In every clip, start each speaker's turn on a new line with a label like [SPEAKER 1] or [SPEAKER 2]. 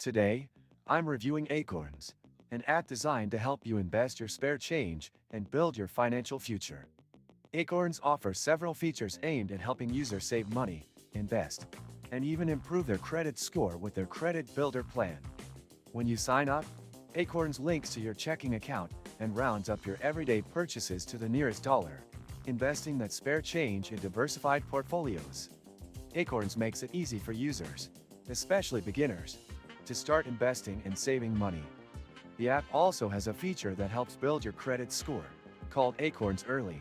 [SPEAKER 1] Today, I'm reviewing Acorns, an app designed to help you invest your spare change and build your financial future. Acorns offers several features aimed at helping users save money, invest, and even improve their credit score with their Credit Builder plan. When you sign up, Acorns links to your checking account and rounds up your everyday purchases to the nearest dollar, investing that spare change in diversified portfolios. Acorns makes it easy for users, especially beginners, to start investing and saving money. The app also has a feature that helps build your credit score, called Acorns Early,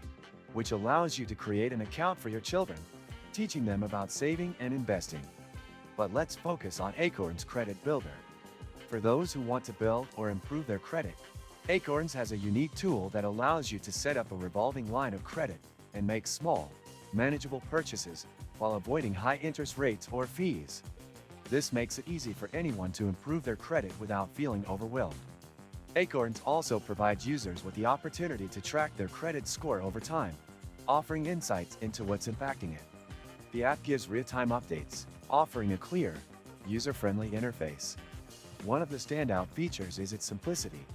[SPEAKER 1] which allows you to create an account for your children, teaching them about saving and investing. But let's focus on Acorns Credit Builder. For those who want to build or improve their credit, Acorns has a unique tool that allows you to set up a revolving line of credit and make small, manageable purchases while avoiding high interest rates or fees. This makes it easy for anyone to improve their credit without feeling overwhelmed. Acorns also provides users with the opportunity to track their credit score over time, offering insights into what's impacting it. The app gives real-time updates, offering a clear, user-friendly interface. One of the standout features is its simplicity.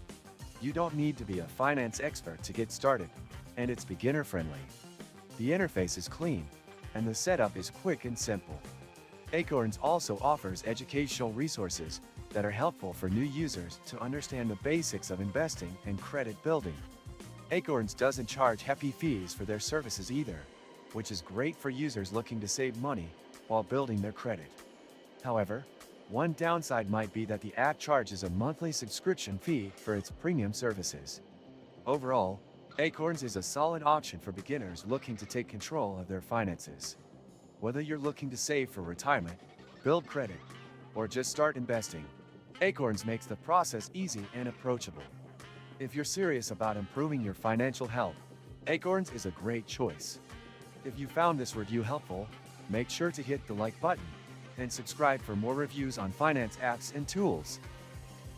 [SPEAKER 1] You don't need to be a finance expert to get started, and it's beginner-friendly. The interface is clean, and the setup is quick and simple. Acorns also offers educational resources that are helpful for new users to understand the basics of investing and credit building. Acorns doesn't charge hefty fees for their services either, which is great for users looking to save money while building their credit. However, one downside might be that the app charges a monthly subscription fee for its premium services. Overall, Acorns is a solid option for beginners looking to take control of their finances. Whether you're looking to save for retirement, build credit, or just start investing, Acorns makes the process easy and approachable. If you're serious about improving your financial health, Acorns is a great choice. If you found this review helpful, make sure to hit the like button and subscribe for more reviews on finance apps and tools.